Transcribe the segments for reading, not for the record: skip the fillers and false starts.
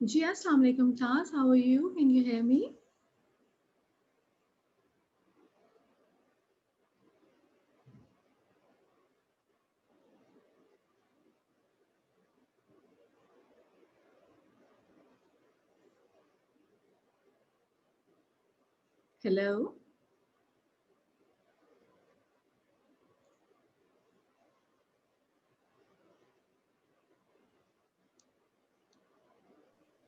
Ji, Assalamu alaikum class. How are you? Can you hear me? Hello?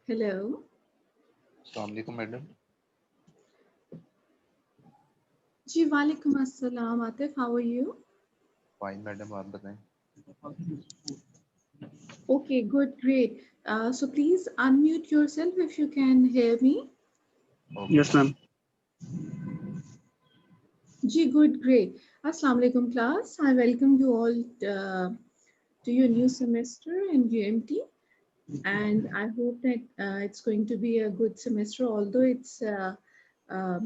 Hello? अस्सलाम वालेकुम madam. Ji, walaikum assalam. Atif, how are you? Fine madam, आप बताएं। Okay, good, great. So please unmute yourself if you can hear me. Yes, ma'am. Ji, good, great. Assalamu alaikum class. I welcome you all to your new semester in UMT. And I hope that it's going to be a good semester, although it's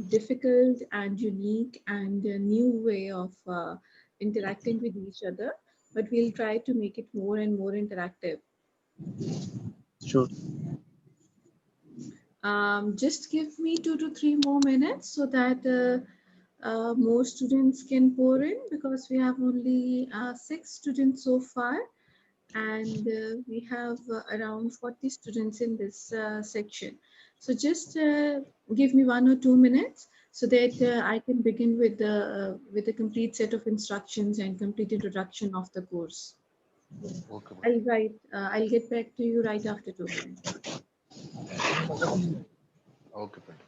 difficult and unique and a new way of interacting with each other. But we'll try to make it more and more interactive. Sure. Just give me 2 to 3 more minutes so that more students can pour in, because we have only 6 students so far, and we have around 40 students in this section. So just give me 1 or 2 minutes so that I can begin with the complete set of instructions and complete introduction of the course. Okay I'll get back to you right after 2 minutes. Okay madam.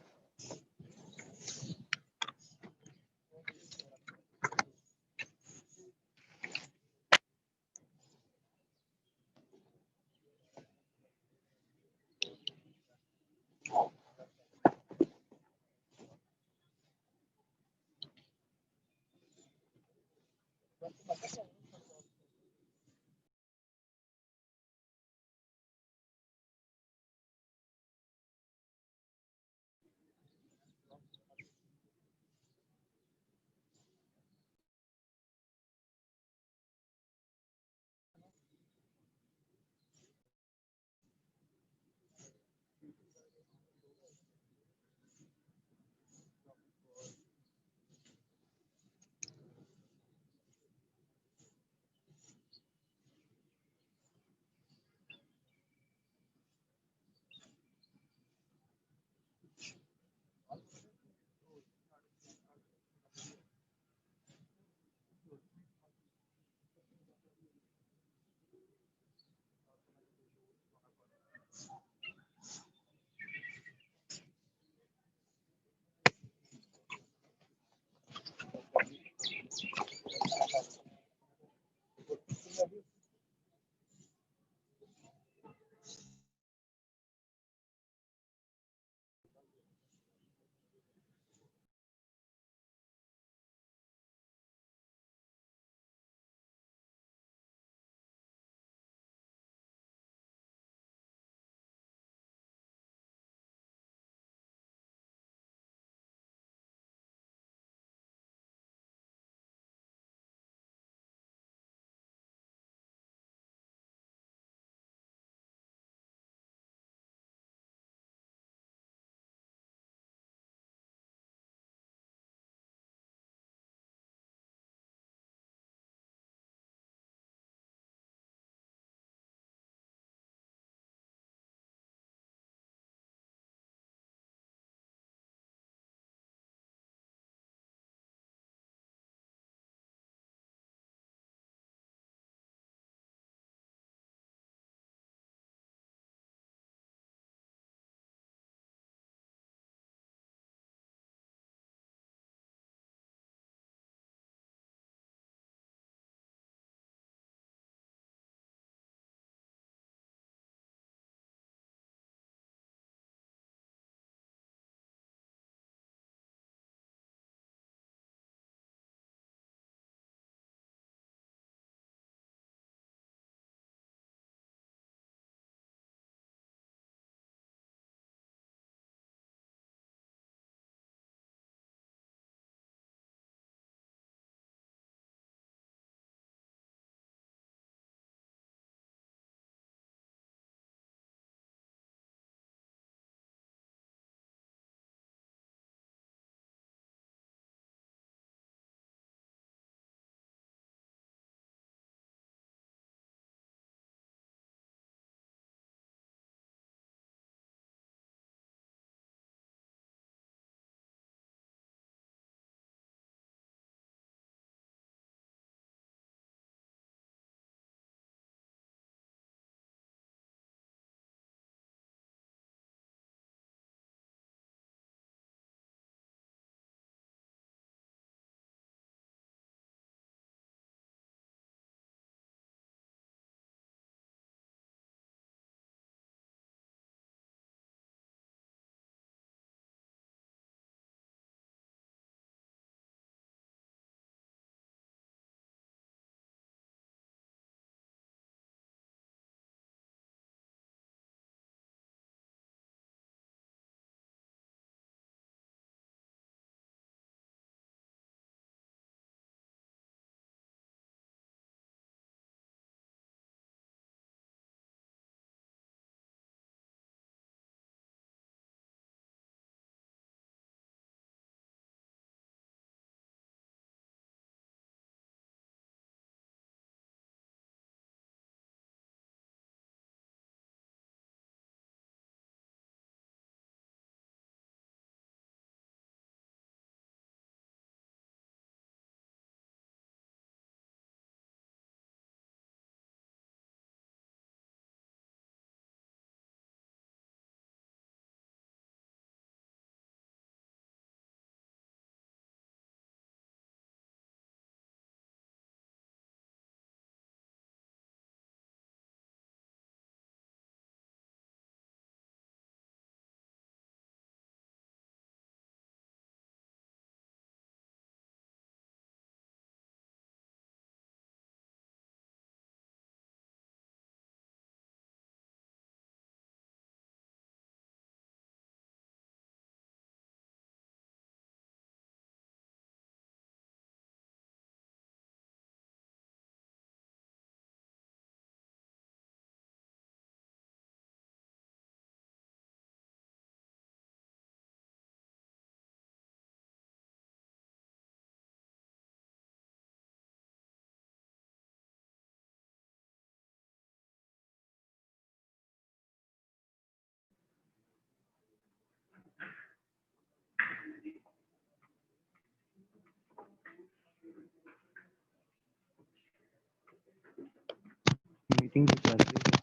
Meeting तो चल रही है।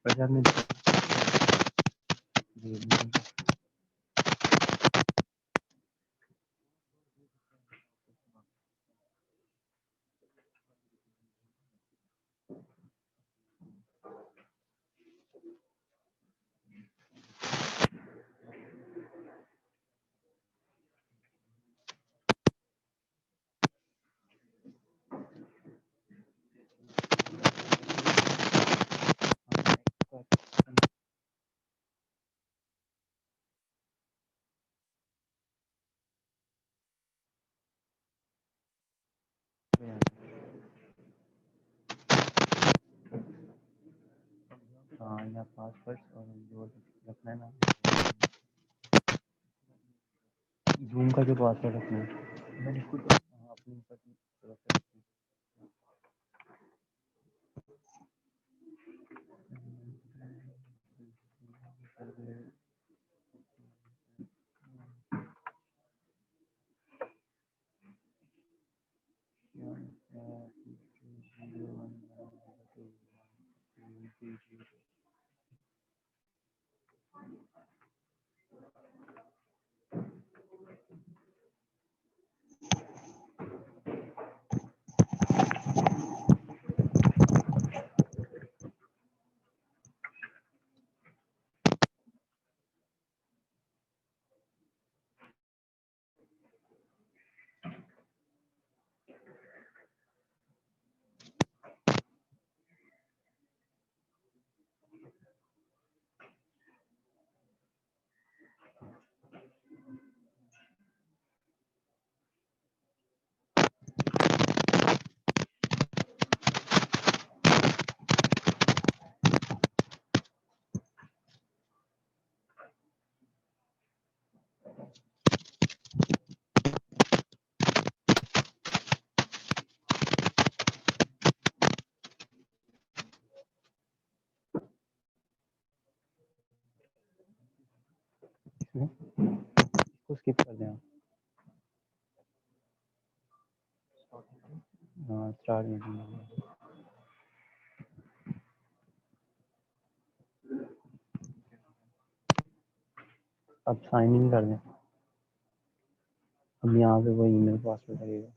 बाजार में हाँ या password और जो रखना है ना जूम का जो पासवर्ड रखना है मैंने खुद अपने ऊपर सुरक्षा रखी इसको स्किप कर दें हाँ स्टार्ट मीटिंग अब साइन इन कर दें अब यहाँ पे वो ईमेल पासवर्ड लगेगा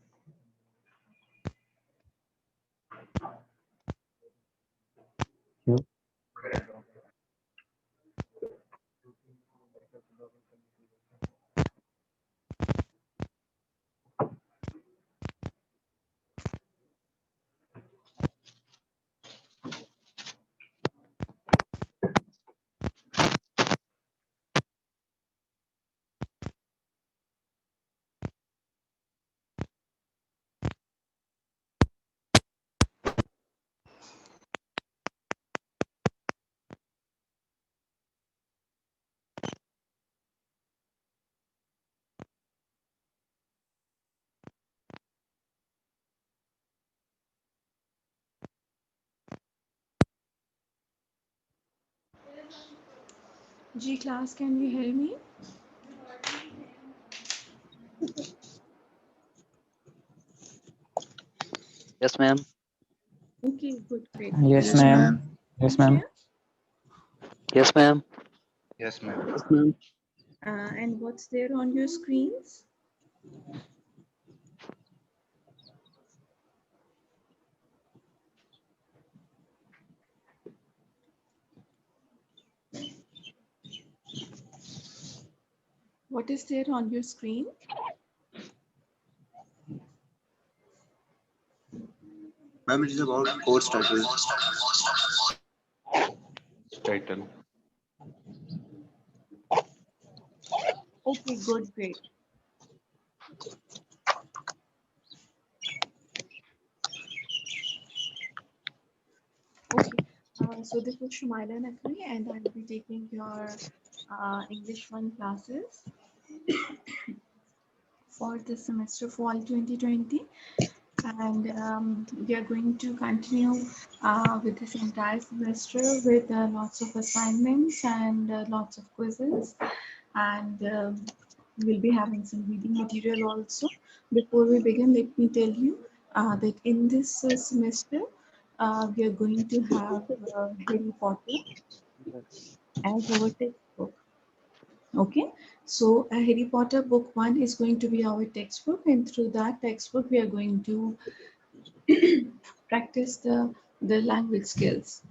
क्यों G class, can you hear me? Yes, ma'am. Okay, good, great. Yes, ma'am. Yes, ma'am. Yes, ma'am. Yes, ma'am. Yes, ma'am. And what's there on your screens? What is there on your screen? Ma'am, it is about course title. Title. Okay, good, great. Okay, so this is Shumaila Nakwi and I'll be taking your English 1 classes for this semester fall 2020. And we are going to continue with this entire semester with lots of assignments and lots of quizzes, and we'll be having some reading material also. Before we begin, let me tell you that in this semester, we are going to have Harry Potter as our textbook. Okay, so Harry Potter book 1 is going to be our textbook, and through that textbook, we are going to practice the language skills.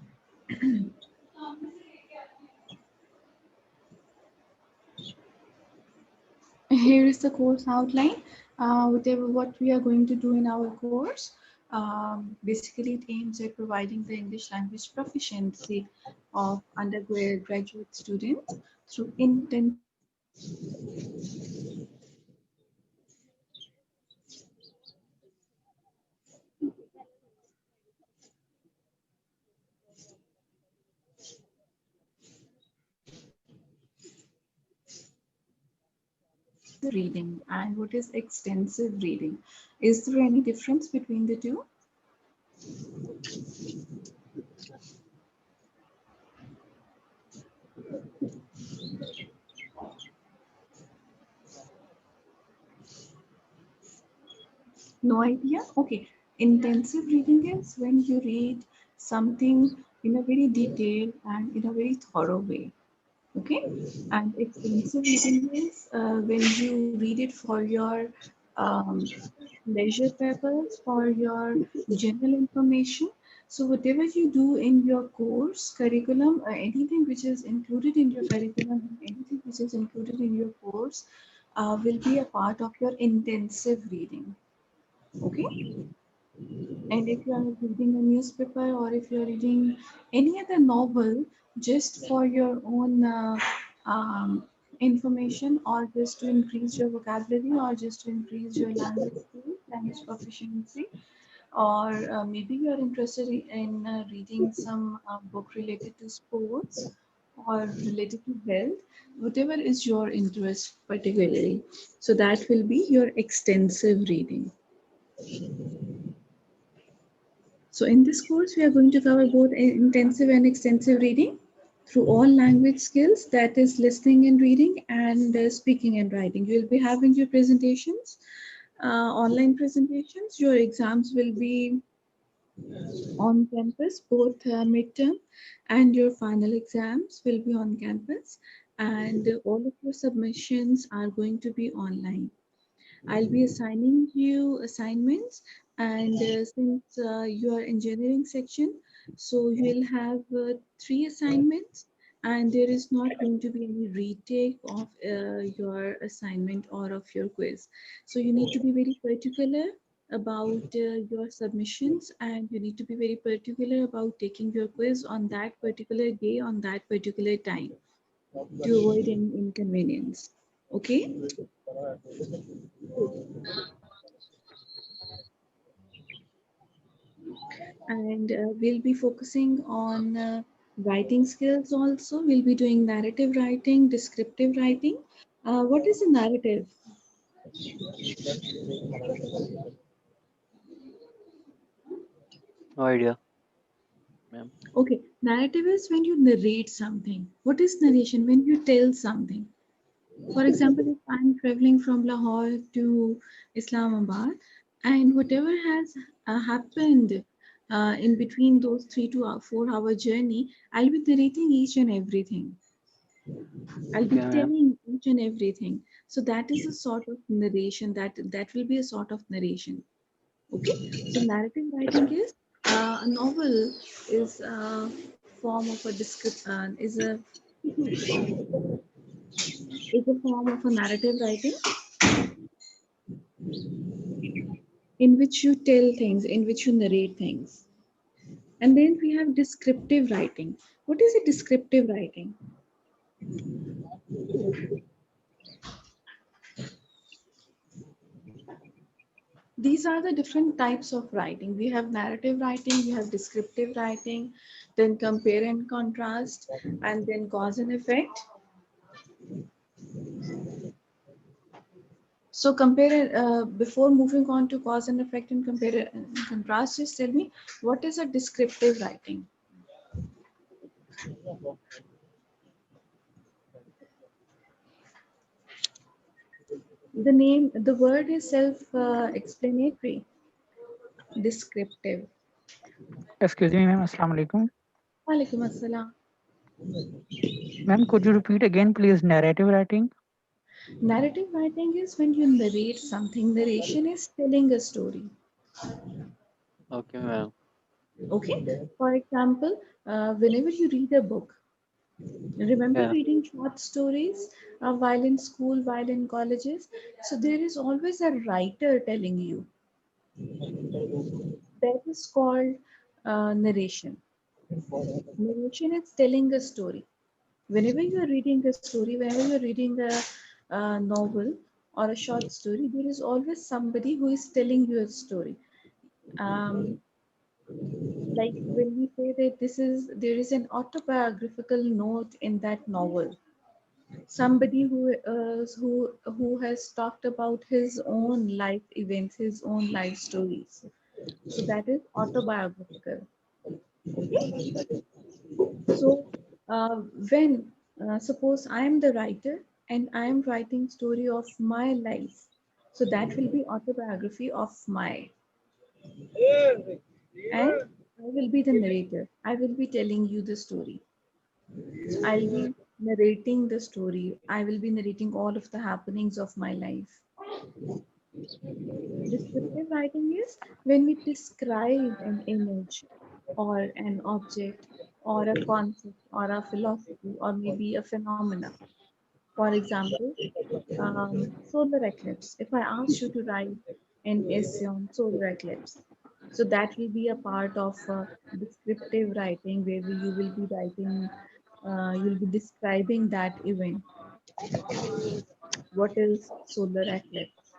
Here is the course outline. What we are going to do in our course. Basically, it aims at providing the English language proficiency of undergraduate students through intensive reading and what is extensive reading. Is there any difference between the two? No idea? Okay. Intensive reading is when you read something in a very detailed and in a very thorough way. Okay. And extensive reading is when you read it for your um, leisure purpose, for your general information. So whatever you do in your course curriculum, anything which is included in your curriculum, anything which is included in your course will be a part of your intensive reading. Okay. And if you are reading a newspaper or if you are reading any other novel just for your own information or just to increase your vocabulary or just to increase your language skills, language proficiency, or maybe you are interested in reading some book related to sports or related to health, whatever is your interest particularly. So that will be your extensive reading. So in this course, we are going to cover both intensive and extensive reading through all language skills, that is listening and reading and speaking and writing. You will be having your presentations, online presentations. Your exams will be on campus, both midterm and your final exams will be on campus. And all of your submissions are going to be online. I'll be assigning you assignments, and since you are engineering section, so you'll have 3 assignments, and there is not going to be any retake of your assignment or of your quiz. So you need to be very particular about your submissions, and you need to be very particular about taking your quiz on that particular day, on that particular time, to avoid any inconvenience. Okay. And we'll be focusing on writing skills also. We'll be doing narrative writing, descriptive writing. What is a narrative? No idea, ma'am. Okay, narrative is when you narrate something. What is narration? When you tell something. For example, if I'm traveling from Lahore to Islamabad, and whatever has happened in between those 3 to 4 hour journey, I'll be narrating each and everything. I'll be Okay, ma'am. telling each and everything. So that is a sort of narration. That will be a sort of narration. Okay. So narrative Yes, writing ma'am. is a novel is a form of a is a form of a narrative writing in which you tell things, in which you narrate things. And then we have descriptive writing. What is a descriptive writing? These are the different types of writing. We have narrative writing, we have descriptive writing, then compare and contrast, and then cause and effect. So compare before moving on to cause and effect and compare and contrast, just tell me what is a descriptive writing? The word is self-explanatory, descriptive. Excuse me, ma'am. Assalamu alaikum. Walaikum assalam. Ma'am, could you repeat again, please? Narrative writing. Narrative writing is when you narrate something. Narration is telling a story. Okay, ma'am. Okay. For example, whenever you read a book, remember Yeah. reading short stories while in school, while in colleges. So there is always a writer telling you. That is called narration. Narration is telling a story. Whenever you are reading a story, whenever you are reading a novel or a short story, there is always somebody who is telling you a story. Um, like when we say that there is an autobiographical note in that novel, somebody who has talked about his own life events, his own life stories. So that is autobiographical. Okay. So when suppose I am the writer and I am writing story of my life, so that will be autobiography of my, and I will be the narrator. I will be telling you the story. So I'll be narrating the story. I will be narrating all of the happenings of my life. Descriptive writing is when we describe an image or an object or a concept or a philosophy or maybe a phenomena. For example, solar eclipse. If I ask you to write an essay on solar eclipse, so that will be a part of descriptive writing where you will be writing, you'll be describing that event. What is solar eclipse?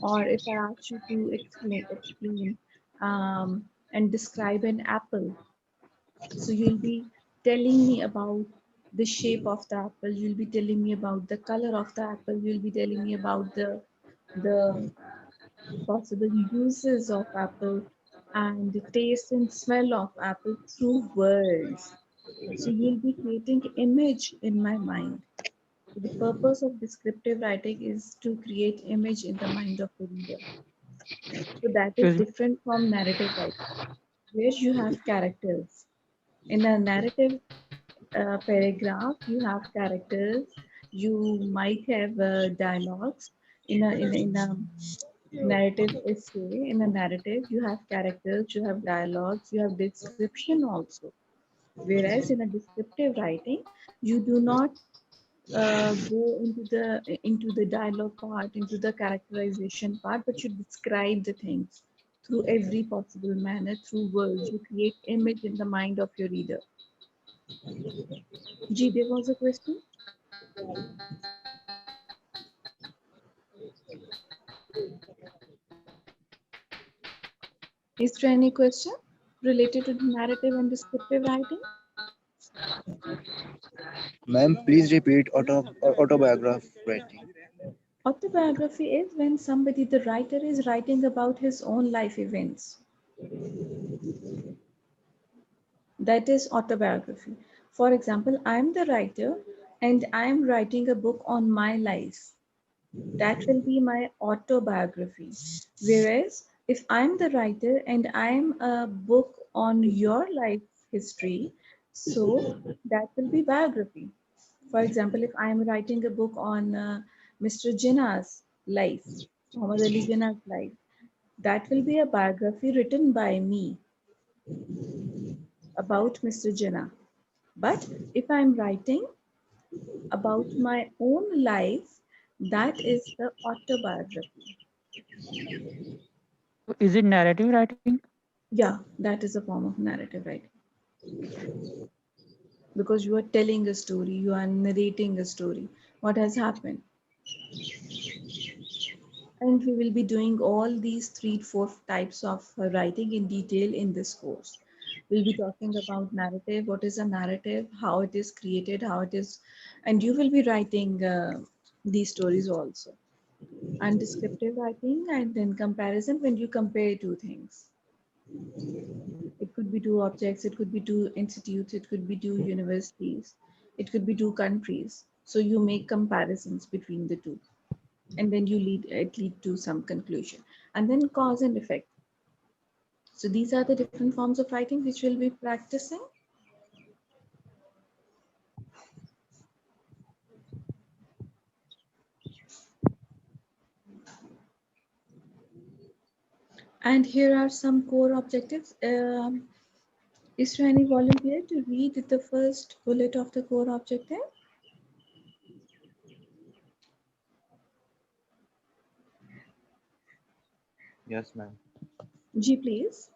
Or if I ask you to explain and describe an apple, so you'll be telling me about the shape of the apple. You'll be telling me about the color of the apple. You'll be telling me about the possible uses of apple and the taste and smell of apple through words. So you'll be creating image in my mind. So the purpose of descriptive writing is to create image in the mind of the reader. So that is Excuse me. different from narrative writing, where you have characters. In a narrative paragraph, you have characters. You might have dialogues. In a narrative essay, in a narrative, you have characters, you have dialogues, you have description also. Whereas in a descriptive writing, you do not go into the dialogue part, into the characterization part, but you describe the things through every possible manner, through words. You create image in the mind of your reader. G, there was a question. Is there any question related to the narrative and descriptive writing? Ma'am, please repeat autobiograph writing. Autobiography is when somebody, the writer, is writing about his own life events. That is autobiography. For example, I am the writer and I am writing a book on my life. That will be my autobiography. Whereas if I'm the writer and I'm a book on your life history, so that will be biography. For example, if I'm writing a book on Mr. Jinnah's life, Muhammad Ali Jinnah's life, that will be a biography written by me about Mr. Jinnah. But if I'm writing about my own life, that is the autobiography. Is it narrative writing? Yeah, that is a form of narrative writing because you are telling a story, you are narrating a story, what has happened. And we will be doing all these 3 4 types of writing in detail in this course. We'll be talking about narrative, what is a narrative, how it is created, how it is, and you will be writing these stories also. And descriptive writing and then comparison when you compare two things. It could be two objects, it could be two institutes, it could be two universities, it could be two countries. So you make comparisons between the two. and then it lead to some conclusion, and then cause and effect. So these are the different forms of writing which we'll be practicing. And here are some core objectives. Is there any volunteer to read the first bullet of the core objective? Yes, ma'am. G, please.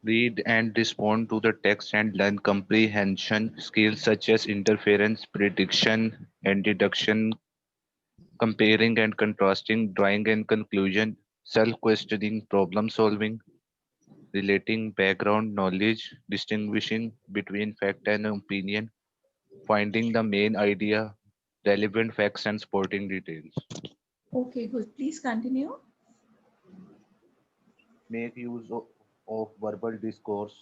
Read and respond to the text and learn comprehension skills such as interference, prediction, and deduction, comparing and contrasting, drawing and conclusion, self-questioning, problem solving, relating background knowledge, distinguishing between fact and opinion, finding the main idea, relevant facts and supporting details. Okay, good. Please continue. Make use of verbal discourse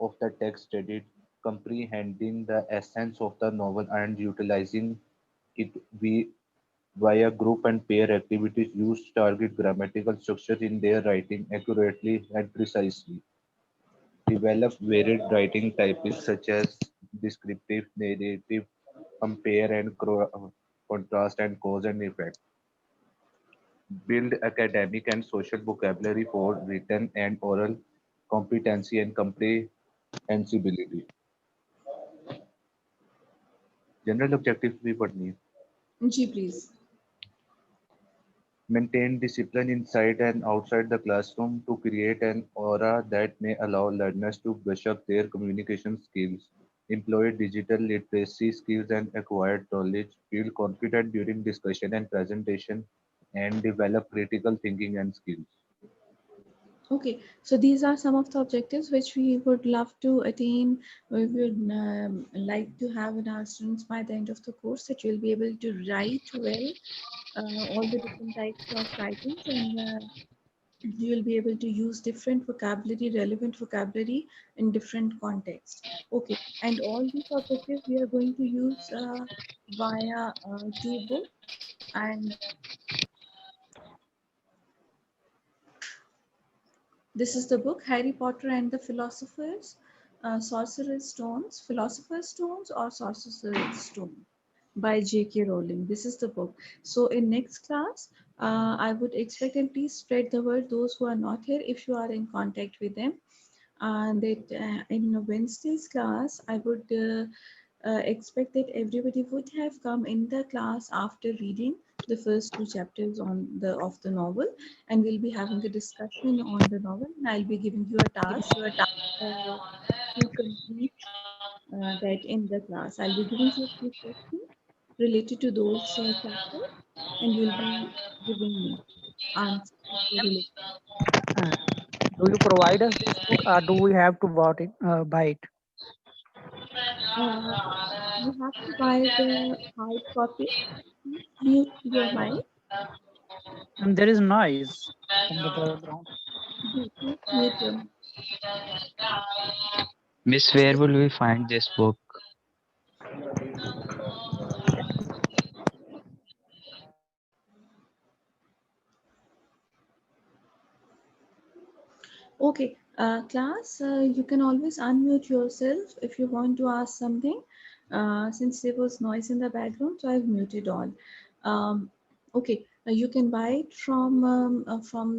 of the text studied, comprehending the essence of the novel and utilizing it via group and pair activities. Use target grammatical structures in their writing accurately and precisely. Develop varied writing types such as descriptive, narrative, compare and contrast, and cause and effect. Build academic and social vocabulary for written and oral competency and comprehensibility. General objectives भी पढ़नी है. G, please. Maintain discipline inside and outside the classroom to create an aura that may allow learners to brush up their communication skills, employ digital literacy skills and acquired knowledge, feel confident during discussion and presentation, and develop critical thinking and skills. Okay, so these are some of the objectives which we would love to attain. We would like to have in our students by the end of the course, that you'll be able to write well all the different types of writings, and you will be able to use different vocabulary, relevant vocabulary in different contexts. Okay, and all these objectives we are going to use via two books, and this is the book Harry Potter and the Sorcerer's Stones, Philosopher's Stones or Sorcerer's Stone by J.K. Rowling. This is the book. So in next class, I would expect, and please spread the word, those who are not here, if you are in contact with them. And that in Wednesday's class, I would expect that everybody would have come in the class after reading the first two chapters of the novel, and we'll be having a discussion on the novel, and I'll be giving you a task to complete that in the class. I'll be giving you a few questions related to those chapters, and you'll be giving me answers related. Uh, do you provide us this book, or do we have to buy it? Uh, you have to buy the hard copy. Please mute your mic. And there is noise from the background. Please mute your mic. Miss, where will we find this book? Okay, class, you can always unmute yourself if you want to ask something. Since there was noise in the background, so I've muted all. Okay, you can buy it from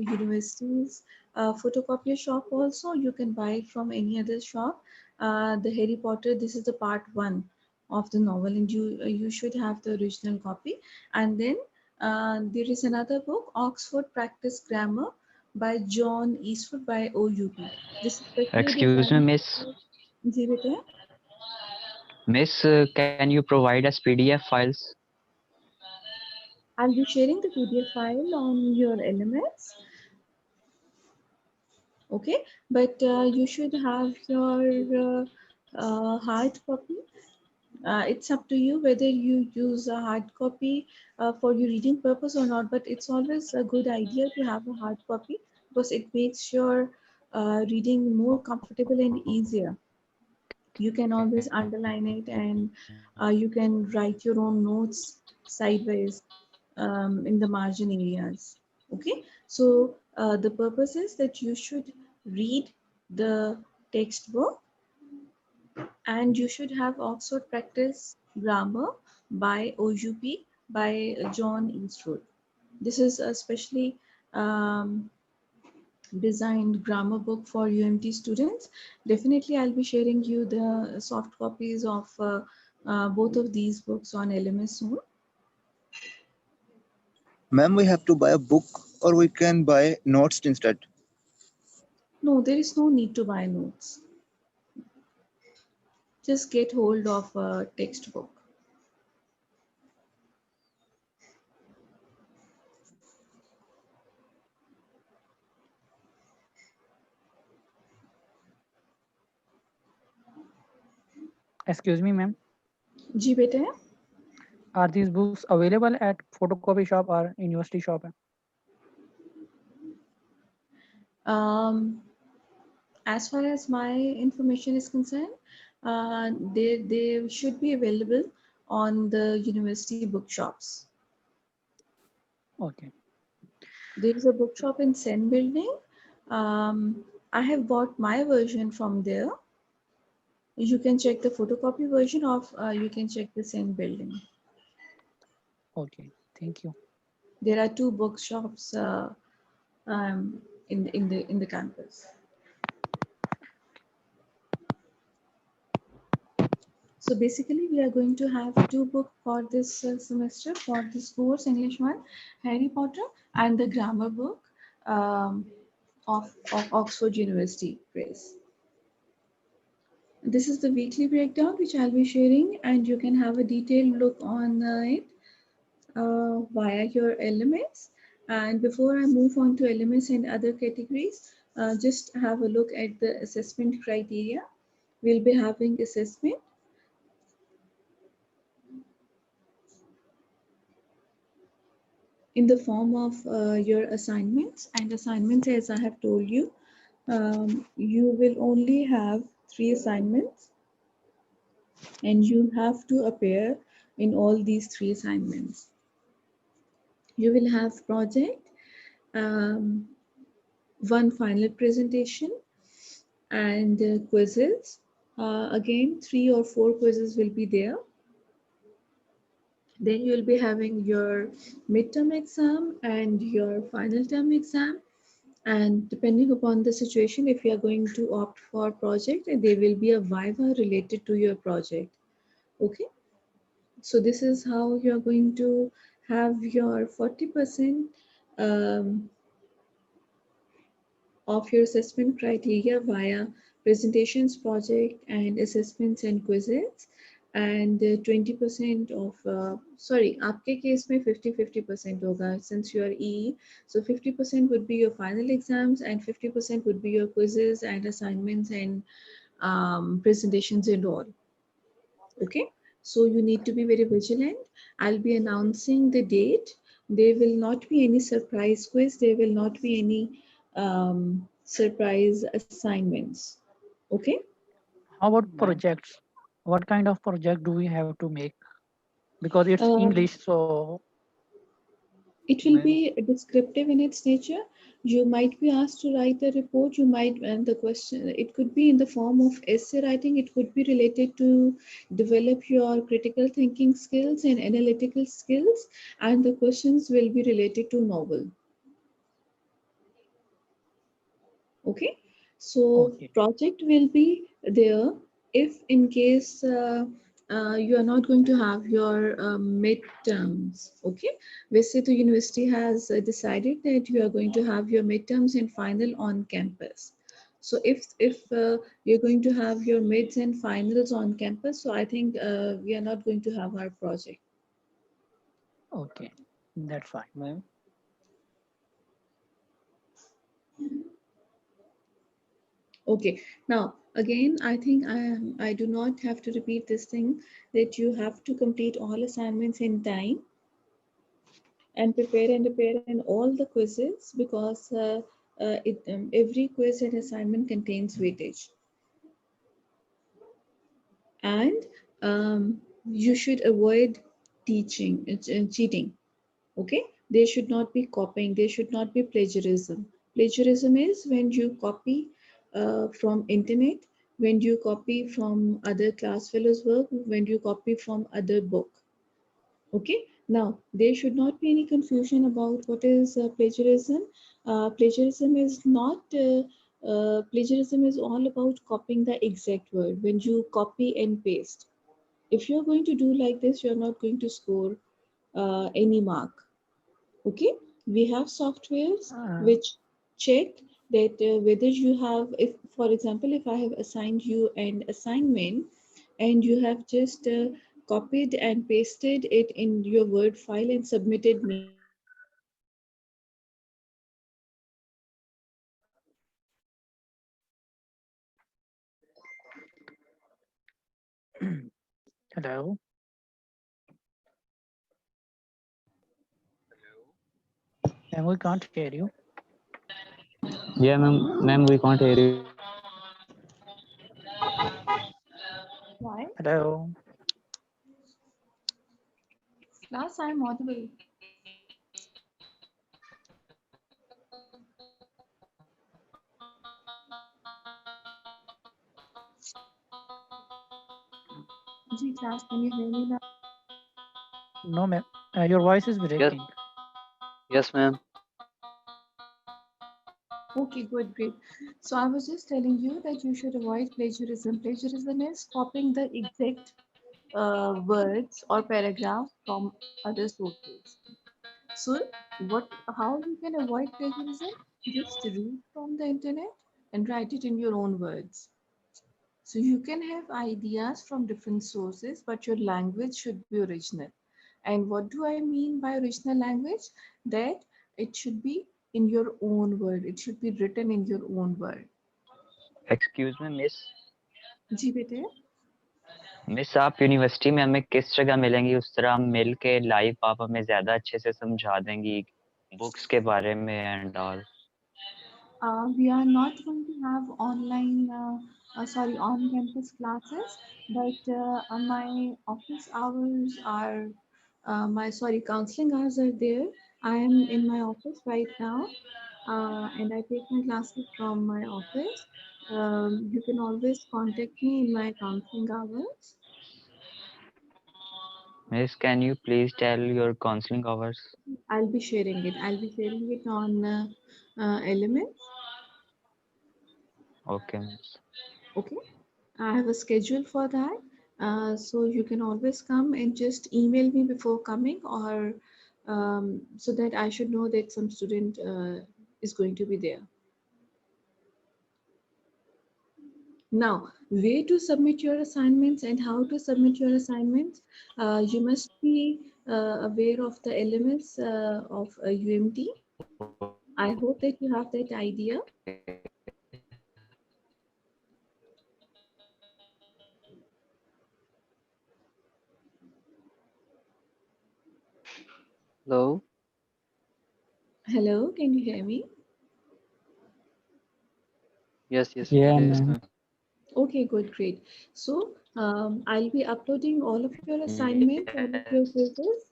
universities, photocopier shop also. You can buy it from any other shop. The Harry Potter, this is the part 1 of the novel, and you should have the original copy. And then there is another book, Oxford Practice Grammar by John Eastwood by OUP. This is specially Excuse me, designed. Miss. जी बेटे. Miss, can you provide us PDF files? I'll be sharing the PDF file on your LMS. Okay, but you should have your hard copy. It's up to you whether you use a hard copy for your reading purpose or not, but it's always a good idea to have a hard copy because it makes your reading more comfortable and easier. You can always underline it, and you can write your own notes sideways in the margin areas. Okay, so the purpose is that you should read the textbook and you should have Oxford Practice Grammar by OUP by John Eastwood. This is a specially designed grammar book for UMT students. Definitely, I'll be sharing you the soft copies of both of these books on LMS soon. Ma'am, we have to buy a book or we can buy notes instead. No, there is no need to buy notes. Just get hold of a textbook. Excuse me, ma'am. जी बेटे Are these books available at photocopy shop or university shop? As far as my information is concerned, they should be available on the university bookshops. Okay. There is a bookshop in Sen building. I have bought my version from there. You can check the photocopy version of, you can check the Sen building. Okay. Thank you. There are two bookshops in the campus. So basically, we are going to have two books for this semester for this course, English 1, Harry Potter, and the grammar book of Oxford University Press. This is the weekly breakdown which I'll be sharing, and you can have a detailed look on it via your LMS. And before I move on to LMS and other categories, just have a look at the assessment criteria. We'll be having assessment in the form of your assignments, and assignments, as I have told you, you will only have 3 assignments and you have to appear in all these 3 assignments. You will have project, 1 final presentation, and quizzes. Again, 3 or 4 quizzes will be there. Then you will be having your midterm exam and your final term exam. And depending upon the situation, if you are going to opt for project, there will be a viva related to your project. Okay. So this is how you are going to have your 40% of your assessment criteria via presentations, project, and assessments and quizzes. And 20% of sorry, आपके case में 50-50% होगा since you are EE. So 50% would be your final exams and 50% would be your quizzes and assignments and presentations and all. Okay, so you need to be very vigilant. I'll be announcing the date. There will not be any surprise quiz. There will not be any surprise assignments. Okay. How about Ma'am. projects? What kind of project do we have to make? Because it's English, so it will Ma'am. be descriptive in its nature. You might be asked to write a report. You might, and the question, it could be in the form of essay writing. It could be related to develop your critical thinking skills and analytical skills. And the questions will be related to novel. Okay, so okay. project will be there if in case you are not going to have your midterms. Okay, वैसे तो university has decided that you are going to have your midterms and final on campus. So if you're going to have your mids and finals on campus, so I think we are not going to have our project. Okay, that's fine. Ma'am. Okay, now again, I think I do not have to repeat this thing that you have to complete all assignments in time and prepare in all the quizzes because every quiz and assignment contains weightage. And you should avoid cheating. Okay, there should not be copying, there should not be plagiarism. Plagiarism is when you copy from internet, when you copy from other class fellows work, when you copy from other book. Okay, now there should not be any confusion about what is plagiarism. Plagiarism is not plagiarism is all about copying the exact word. When you copy and paste, if you're going to do like this, you're not going to score any mark. Okay, we have softwares which check that whether you have, if for example, if I have assigned you an assignment and you have just copied and pasted it in your Word file and submitted me, Hello. And we can't hear you. Yeah, ma'am, we can't hear you. why? Hello. Class, I'm audible. Ji, class, can you hear me now? No, ma'am. Your voice is Yes, breaking. yes, ma'am. Okay, good, great. So I was just telling you that you should avoid plagiarism. Plagiarism is copying the exact words or paragraph from other sources. So how you can avoid plagiarism? Just read from the internet and write it in your own words. So you can have ideas from different sources, but your language should be original. And what do I mean by original language? That it should be in your own word. It should be written in your own word. Excuse me जी बेटे miss आप university में हमें किस जगह मिलेंगी? उस तरह हम मिल के लाइव आप हमें ज्यादा अच्छे से समझा देंगी बुक्स के बारे में and all. we are not going to have online, sorry, on-campus classes, but my office hours are, sorry, counseling hours are there. I am in my office right now, and I take my classes from my office. You can always contact me in my counseling hours. Miss can you please tell your counselling hours? I'll be sharing it. I'll be sharing it on Elements. Okay miss. Okay. I have a schedule for that. So you can always come and just email me before coming, or so that I should know that some student is going to be there. Now, way to submit your assignments and how to submit your assignments, you must be aware of the elements of UMT. I hope that you have that idea. Hello. Hello, can you hear me? Yes, yes, Yeah, yes, ma'am. ma'am. Okay, good, great. So I'll be uploading all of your assignments, all of your quizzes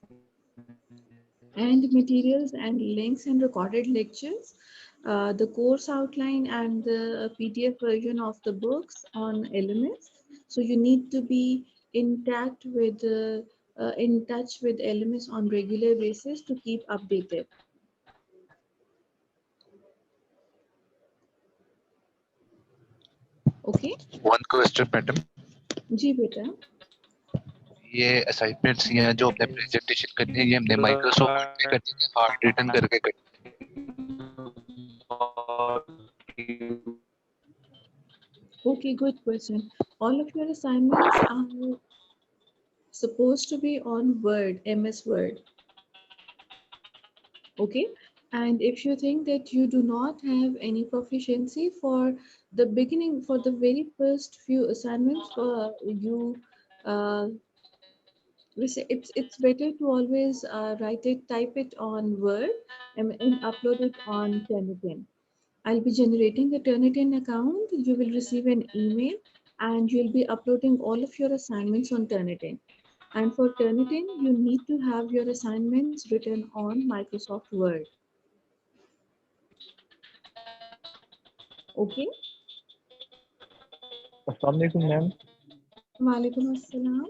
and materials and links and recorded lectures, the course outline and the PDF version of the books on LMS. So you need to be in touch with LMS on regular basis to keep updated. Okay? One question, madam. जी बेटा. ये assignments ये जो हमने presentation करनी है ये हमने Microsoft word में करनी है, हार्ड रिटन करके करनी Okay, good question. All of your assignments are supposed to be on Word, MS Word. Okay, and if you think that you do not have any proficiency for the beginning, for the very first few assignments, uh, it's better to always type it on Word and upload it on Turnitin. I'll be generating a Turnitin account. You will receive an email and you'll be uploading all of your assignments on Turnitin. And for Turnitin, you need to have your assignments written on Microsoft Word. Okay? Assalamualaikum, ma'am. Walaikum assalam.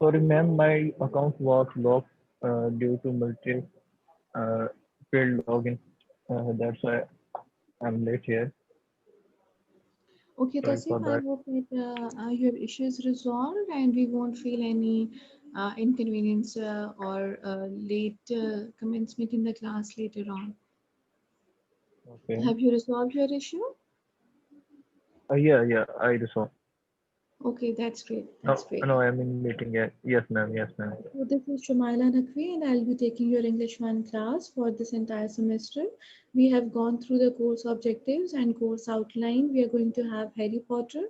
Sorry, ma'am, my account was locked due to multi failed login. That's why I'm late here. Okay, Sorry Tasif, for I that. hope that your issue is resolved and we won't feel any inconvenience or late commencement in the class later on. Okay. Have you resolved your issue? Yeah, I saw. Okay, that's great. No, That's great. no, I'm in meeting. Yeah. Yes, ma'am. Yes, ma'am. So this is Shumaila Naqvi and I'll be taking your English 1 class for this entire semester. We have gone through the course objectives and course outline. We are going to have Harry Potter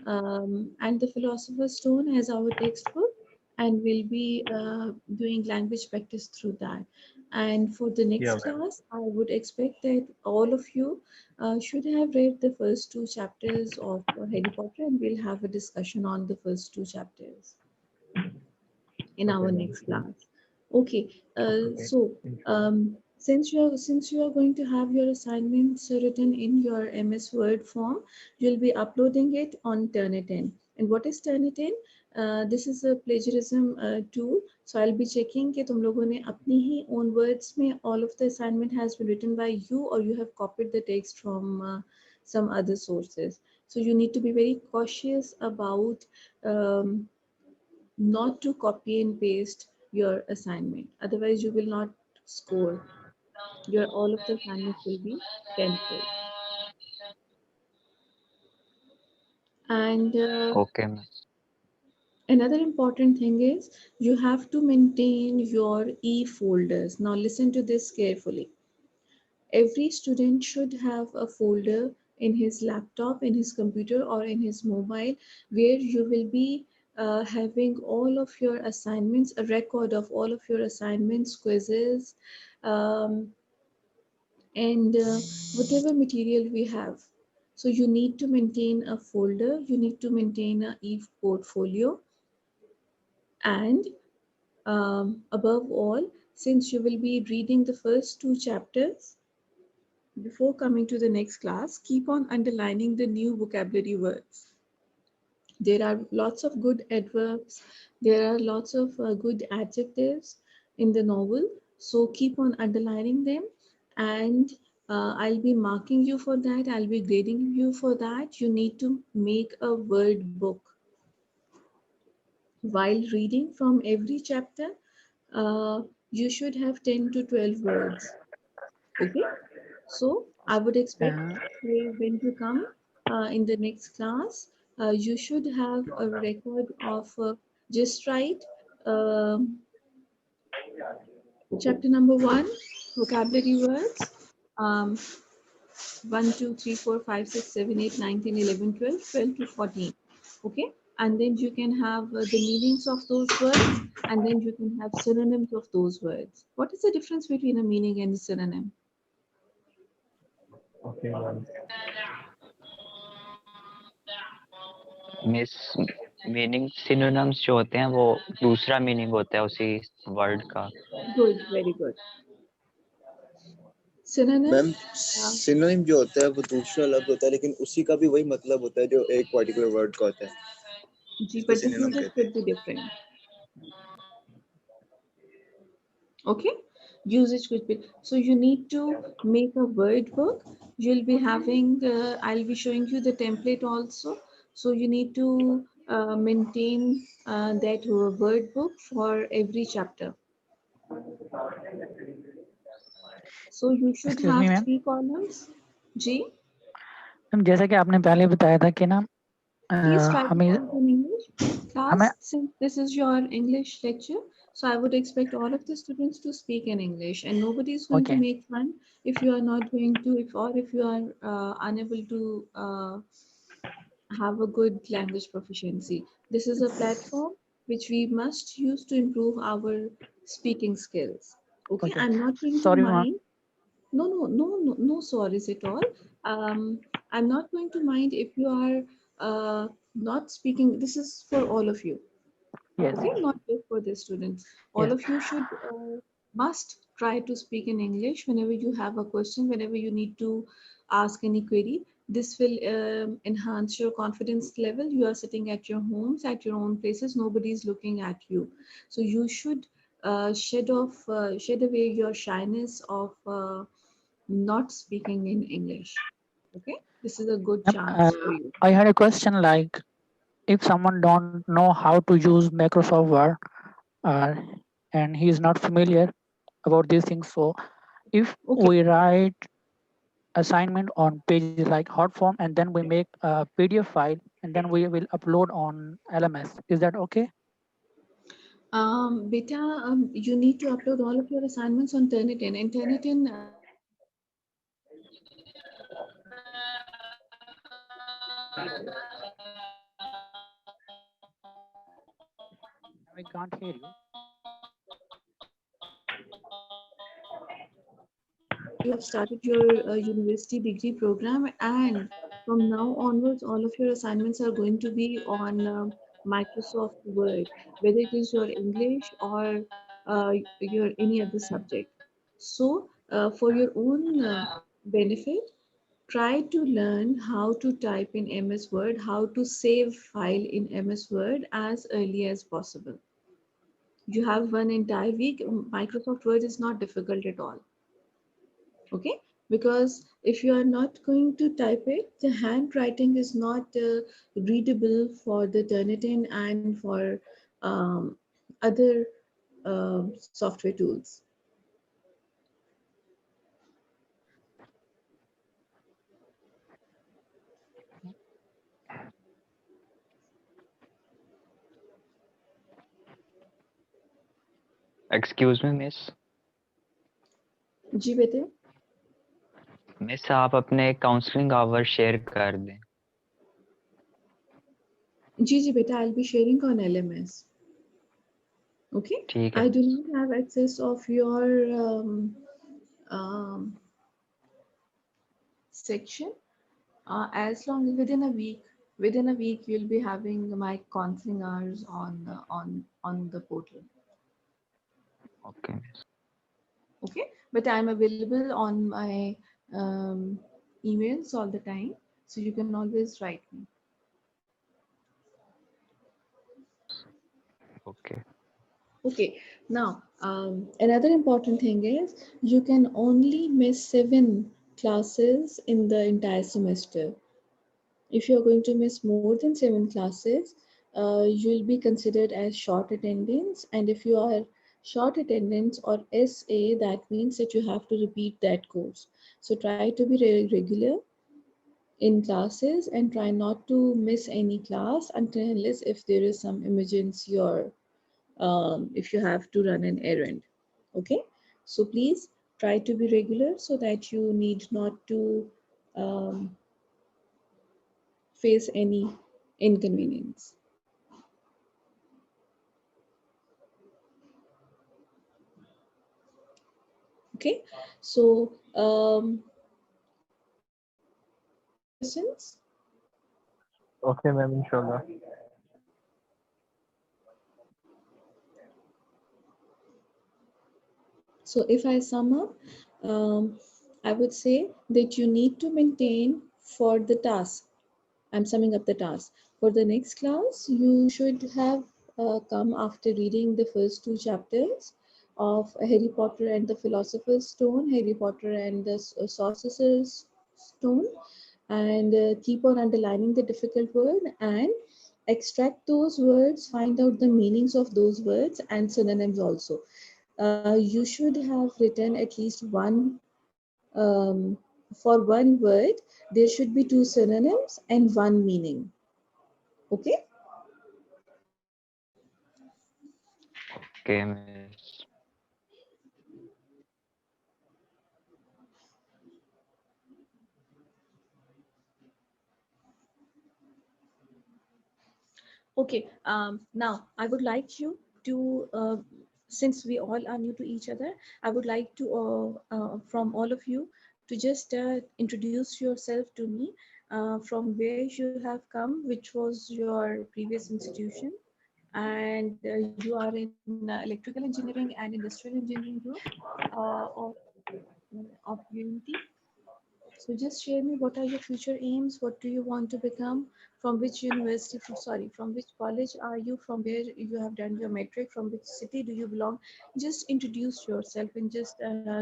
and the Philosopher's Stone as our textbook, and we'll be doing language practice through that. And for the Yeah, next ma'am. class, I would expect that all of you should have read the first 2 chapters of Harry Potter, and we'll have a discussion on the first 2 chapters in Okay, our ma'am. next class. Okay, Okay. so since you are going to have your assignments written in your MS Word form, you'll be uploading it on Turnitin. And what is Turnitin? This is a plagiarism tool. So I'll be checking कि तुम लोगों ने अपनी ही own words में all of the assignment has been written by you or you have copied the text from some other sources. So you need to be very cautious about not to copy and paste your assignment. Otherwise, you will not score. Your all of the assignments will be cancelled. And Okay, ma'am. another important thing is you have to maintain your e-folders. Now listen to this carefully. Every student should have a folder in his laptop, in his computer, or in his mobile where you will be having all of your assignments, a record of all of your assignments, quizzes, um, and whatever material we have. So you need to maintain a folder, you need to maintain a e-portfolio, and above all, since you will be reading the first 2 chapters, before coming to the next class, keep on underlining the new vocabulary words. There are lots of good adverbs, there are lots of good adjectives in the novel. So keep on underlining them, and I'll be marking you for that. I'll be grading you for that. You need to make a word book. While reading from every chapter, you should have 10 to 12 words. Okay, so I would expect when you come in the next class, you should have a record of just write chapter number 1, vocabulary words, 1, 2, 3, 4, 5, 6, 7, 8, 9, 10, 11, 12, 12 to 14. Okay, and then you can have the meanings of those words, and then you can have synonyms of those words. What is the difference between a meaning and a synonym? Okay, ma'am. Miss meaning synonyms जो होते हैं वो दूसरा meaning होता है उसी word का. Good, very good. Synonym? Ma'am synonym जो होता है वो दूसरा लफ्ज होता है लेकिन उसी का भी वही मतलब होता है जो एक पर्टिकुलर वर्ड का होता है. G, but the usage could be different. Okay, usage could be. So you need to make a word book. You'll be having, I'll be showing you the template also. So you need to maintain that word book for every chapter. So you should Excuse me, have ma'am. 3 columns. G, ma'am जैसा कि आपने पहले बताया था कि ना please try to हमें speak in English. Class, since this is your English lecture, so I would expect all of the students to speak in English, and nobody is going to Okay. make fun if you are not going to, if you are unable to have a good language proficiency. This is a platform which we must use to improve our speaking skills. Okay, Okay. I'm not going to Sorry, ma'am. mind. No sorries at all. I'm not going to mind if you are not speaking. This is for all of you. Yes. Okay, not just for the students. All Yes. of you should must try to speak in English whenever you have a question, whenever you need to ask any query. This will enhance your confidence level. You are sitting at your homes, at your own places. Nobody is looking at you, so you should shed away your shyness of not speaking in English. Okay, this is a good Ma'am, chance for you. I had a question like if someone don't know how to use Microsoft Word uh, and he is not familiar about these things, so if Okay. we write assignment on pages like hot form and then we make a PDF file and then we will upload on LMS, is that okay? Beta, you need to upload all of your assignments on Turnitin. In Turnitin, I can't hear you. you have started your university degree program, and from now onwards, all of your assignments are going to be on Microsoft Word, whether it is your English or your any other subject. So, for your own benefit, try to learn how to type in MS Word, how to save file in MS Word as early as possible. You have one entire week. Microsoft Word is not difficult at all. Okay, because if you are not going to type it, the handwriting is not readable for the Turnitin and for other software tools. Excuse me miss जी बेटे. Miss आप अपने counselling our share कर दें जी बेटा, I'll be sharing on LMS. Okay, ठीक है I do miss not have access of your um, section. As long as within a week, you'll be having my counseling hours on the portal. Okay miss Okay, but I'm available on my emails all the time, so you can always write me. Okay Okay, now another important thing is you can only miss 7 classes in the entire semester. If you're going to miss more than 7 classes, you'll be considered as short attendance. And if you are short attendance or SA, that means that you have to repeat that course. So try to be regular in classes and try not to miss any class until unless if there is some emergency or if you have to run an errand. Okay, so please try to be regular so that you need not to um, face any inconvenience. Okay, so any questions? Okay, ma'am, inshallah. So if I sum up, I would say that you need to maintain for the task. I'm summing up the task. For the next class, you should have come after reading the first 2 chapters of Harry Potter and the Philosopher's Stone, Harry Potter and the Sorcerer's Stone, and keep on underlining the difficult word and extract those words, find out the meanings of those words and synonyms also. You should have written at least one for one word, there should be 2 synonyms and one meaning. Okay. Okay miss Okay. Now I would like you to, since we all are new to each other, I would like to, from all of you, to just introduce yourself to me, from where you have come, which was your previous institution, and you are in electrical engineering and industrial engineering group of UMT. So just share me what are your future aims? What do you want to become? From which university? From which college are you? From where you have done your metric? From which city do you belong? Just introduce yourself and just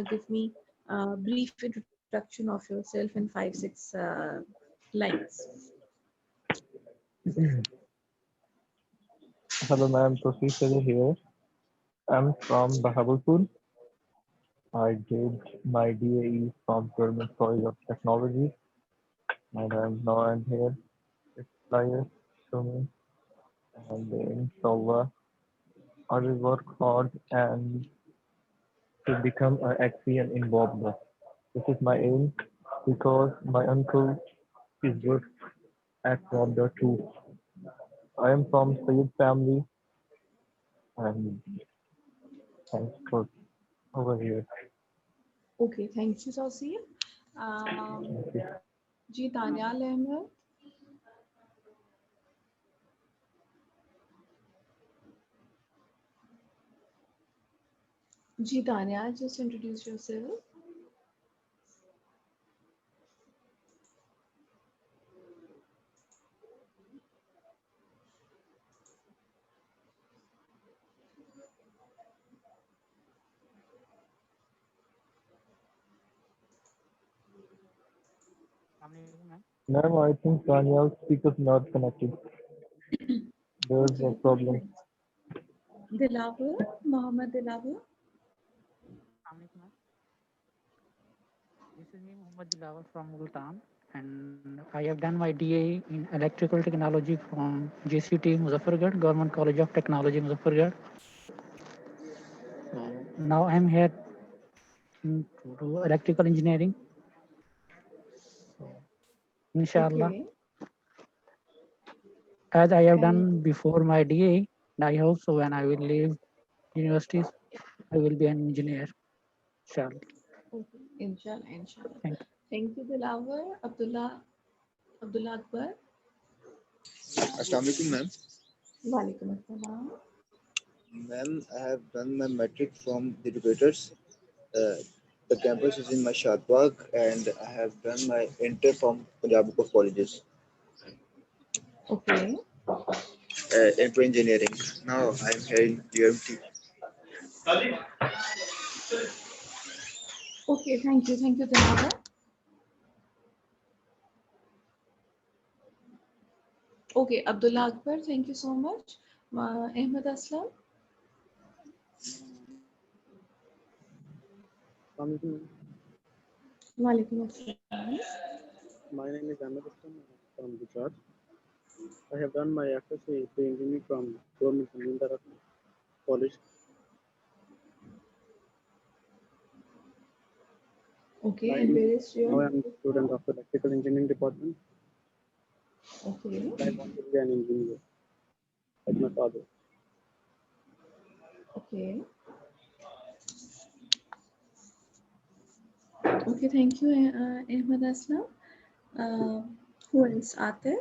give me a brief introduction of yourself in 5-6 lines. Hello, ma'am. Proceed here. I'm from Bahawalpur. I did my DAE from Government College of Technology, and I'm here. It's like to me, and inshallah, I will work hard and to become an XPN in Bobna. This is my aim because my uncle is good at Bobna too. I am from Sayed family, and thanks for over here. Okay, thank you, Saucy. Ji Danial Ahmed. Ji Danial, just introduce yourself. Ma'am, I think Daniel's speaker is not connected. There's a Okay, problem. Dilawar, Mohammed Dilawar. This is me, Muhammad Dilawar from Multan, and I have done my DA in electrical technology from GCT Muzaffargarh, Government College of Technology Muzaffargarh. So now I'm here to do electrical engineering. So, inshallah, Okay. as I have And done before my DA, I hope so when I will leave universities, I will be an engineer. Inshallah. okay, inshallah. Thank you. Thank you, Dilawar. Abdullah Akbar. Assalamu alaikum, ma'am. Walaikum assalam. Ma'am, I have done my metric from the educators. The campus is in my Shadbagh, and I have done my inter from Punjab Book of Colleges, Okay. into engineering. Now I'm here in UMT. Okay, thank you, Dilawar. Okay, Abdullah Akbar, thank you so much. Ahmed Aslam. Walaikum assalam. My name is Ahmed Aslam from Gujarat. I have done my FSc engineering from Government Samindara College. Okay, and where is Now your? I am a student of the electrical engineering department. Okay. I want to be an engineer, like my father. Okay. Okay, thank you, Ahmed Aslam. Who else? Atif?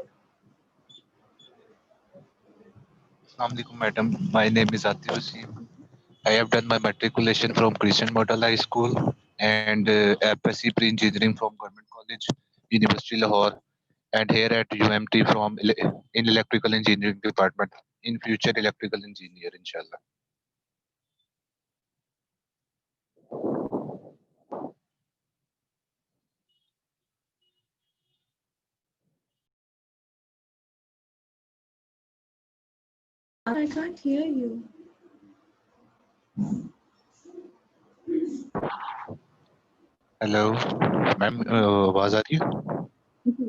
Assalamualaikum, madam. My name is Atif Wasim. I have done my matriculation from Christian Model High School and FSc Pre-Engineering from Government College, University Lahore, and here at UMT in Electrical Engineering Department. In future, electrical engineer, inshallah. I can't hear you. Hello, ma'am. आवाज आ रही है?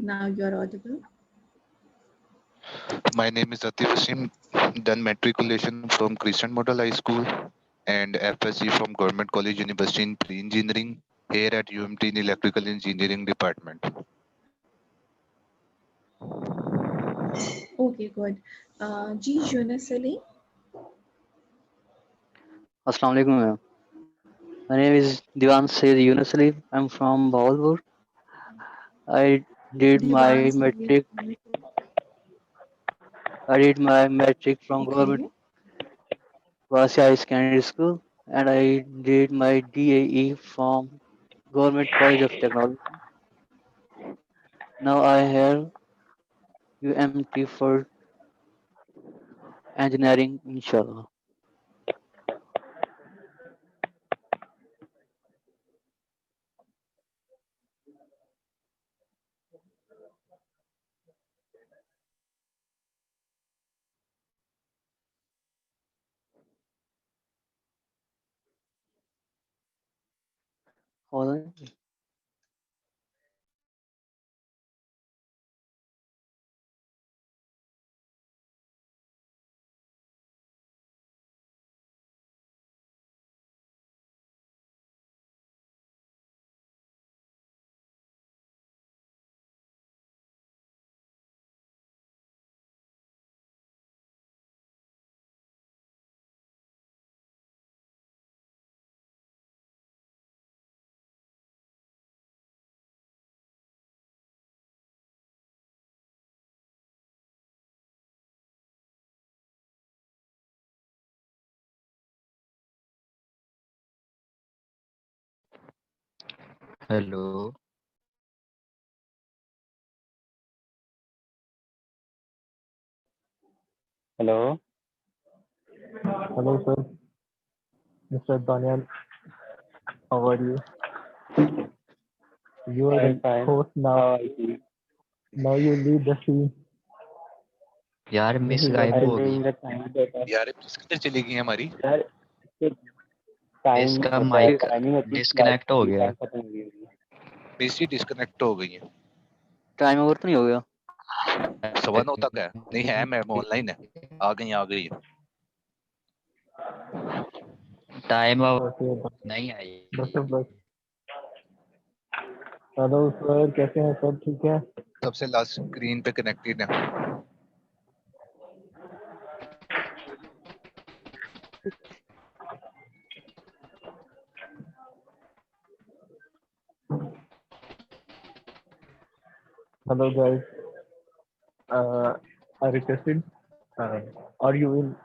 Now you are audible. My name is Atif Wasim. Done matriculation from Christian Model High School and FSc from Government College University in Pre-Engineering here at UMT in Electrical Engineering Department. Okay, good. G. Yunus Ali. Assalamu alaikum, ma'am. My name is Diwan Sayyid Yunus Ali. I'm from Bahawalpur. I did my Diwan metric. I did my matric from government Okay. Vasya Secondary School, and I did my DAE from Government College of Technology. Now I have UMT for engineering, inshallah. Hold on. Hello. Hello. Hello, sir. Mr. Daniel, how are you? You are the fine. host now. Now you lead the scene. यार miss This is गायब what हो गई। यार किधर चली गई हमारी? इसका माइक डिस्कनेक्ट हो गया। पीसी डिस्कनेक्ट हो गई है। टाइम ओवर तो नहीं हो गया? 9:15 तक है। नहीं है, मैम ऑनलाइन है। आ गई। टाइम Okay, नहीं आई। best of luck. Hello sir, कैसे हैं? सब ठीक है? सबसे लास्ट स्क्रीन पे कनेक्टेड है। Hello guys. I requested. Are you in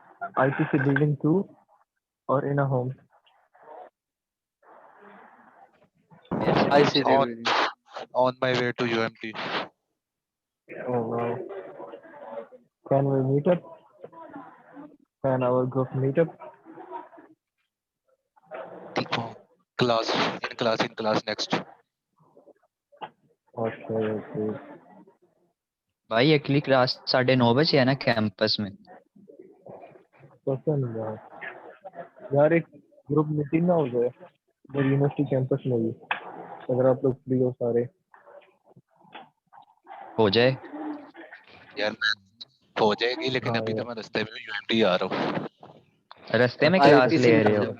IPC building too, or in a home? I see the On, building. on my way to UMT. Oh wow. Can we meet up? Can our group meet up? In class next. Okay. भाई अगली class 9:30 बजे है ना campus में। पसंद यार एक group meeting ना हो जाए इधर यूनिवर्सिटी कैंपस में भी, अगर आप लोग फ्री हो सारे। हो जाए यार मैं हो जाएगी, लेकिन हाँ अभी तो यार, मैं रास्ते में यूएमटी आ रहा हूँ। रास्ते में क्लास IPC ले में रहे आ हो? जाओ।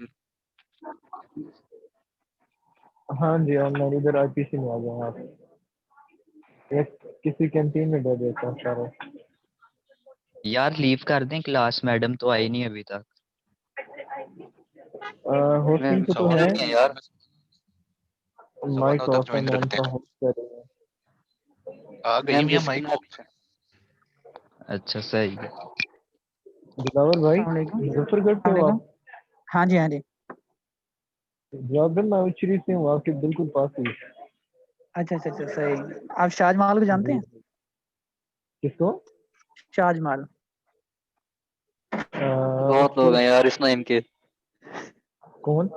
हाँ जी, ऑनलाइन इधर आईपीसी में आ जाए आप। एक किसी कैंटीन में दे देता हूँ सारे। यार लीव कर दें, क्लास मैडम तो आई नहीं अभी तक। होस्टिंग पे तो सवा है नौ तक यार, माइक ऑफ है, ज्वाइन मैम करते का हैं। होस्ट कर रहे हैं। आ गई मैम मियां माइक डिस्कनेक्ट। ऑफ। अच्छा सही है। दिलावर भाई, अस्सलाम वालेकुम। मुजफ्फरगढ़ से हो वालेकुम। आप? हाँ जी। जवाब मैं उचरी से हूँ, आपके बिल्कुल पास ही। अच्छा सही। आप शाहजमाल को जानते जी। हैं? किसको? शाहजमाल। बहुत लोग हैं यार इस नाम के। कौन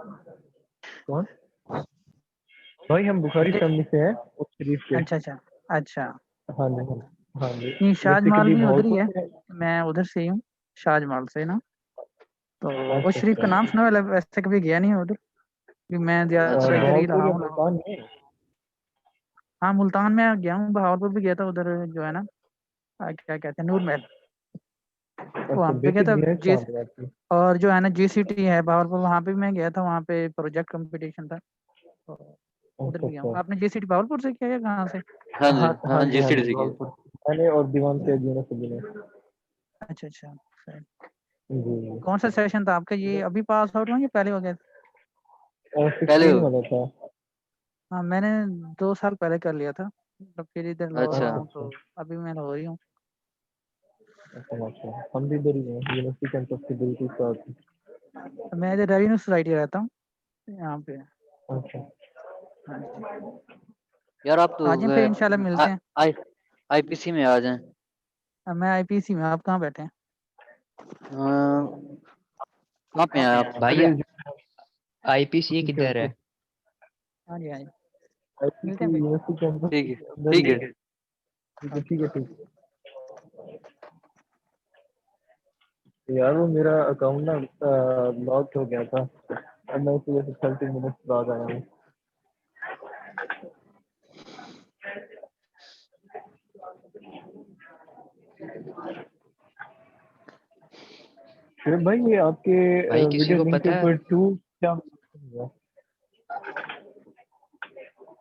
भाई? हम बुखारी फैमिली से हैं, उस शरीफ के। अच्छा। हाँ जी। नहीं, शाहजमाल बेसिकली भी उधर ही भावलपुर है। से। मैं उधर से ही हूँ, शाहजमाल से ना। तो वो अच्छा शरीफ का नाम सुना है, वैसे कभी गया नहीं उधर, क्योंकि मैं ज्यादातर इधर ही रहा भावलपुर या हूँ। मुल्तान में? हाँ, मुल्तान में गया हूँ, बहावलपुर भी गया था, उधर जो है ना क्या कहते हैं, नूर महल, अच्छा, वहाँ पे गया बेसिक था। बिहाइंड जी, कहाँ पे आपकी? और जो है ना जीसीटी है बहावलपुर, वहाँ पे भी मैं गया था, वहाँ पे प्रोजेक्ट कंपटीशन था, तो उधर भी गया हूँ। अच्छा। आपने जीसीटी बहावलपुर से किया या कहाँ से? हाँ जी, हाँ हाँ जी, जीसीडी से किया। भावलपुर। मैंने और दीवान से यूनिवर्सिटी में। अच्छा सही। जी। कौन सा सेशन था आपका? ये अभी पास आउट हुआ या पहले हो गया? पहले 16 हो। वाला था। हाँ, मैंने 2 साल पहले कर लिया था, तो फिर इधर लाहौर अच्छा। रहा हूँ, तो अभी मैं लाहौर ही हूँ। अच्छा, हम भी इधर ही हैं, यूनिवर्सिटी कैंपस के बिल्कुल साथ। मैं इधर रेवेन्यू सोसाइटी रहता हूँ यहाँ पे। अच्छा, हाँ जी, यार आप तो आज फिर इंशाल्लाह मिलते हैं। आईपीसी में आ जाएं। मैं आईपीसी में, आप कहाँ बैठे हैं? कहाँ पे हैं आप? भाई अरे आईपीसी किधर है? हाँ जी हाँ जी, आईपीसी मिलते हैं फिर। यूनिवर्सिटी कैंपस ठीक के है अंदर ठीक ही है। है। ठीक है, ठीक है, ठीक है। यार वो मेरा अकाउंट ना लॉक हो गया था, अब मैं इसी वजह से 30 मिनट्स बाद आया हूँ। शिव भाई, ये आपके भाई किसी वीडियो को लिंक के पता है ऊपर 2 क्या mention हुआ?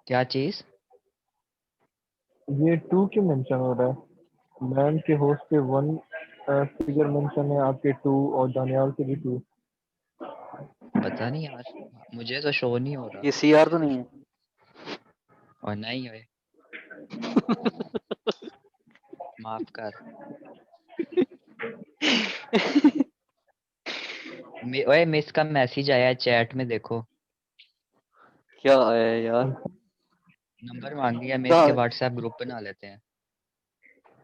क्या चीज? ये 2 क्यों मेंशन हो रहा है? मैम के होस्ट पे 1 फिगर मेंशन है, आपके 2 और दानियाल के भी 2। पता नहीं यार, मुझे तो शो नहीं हो रहा। ये सीआर तो नहीं है? और नहीं है, माफ कर। ओए मिस का मैसेज आया है चैट में, देखो। क्या है यार? नंबर मांग लिया मिस के, कहाँ? व्हाट्सएप ग्रुप बना लेते हैं।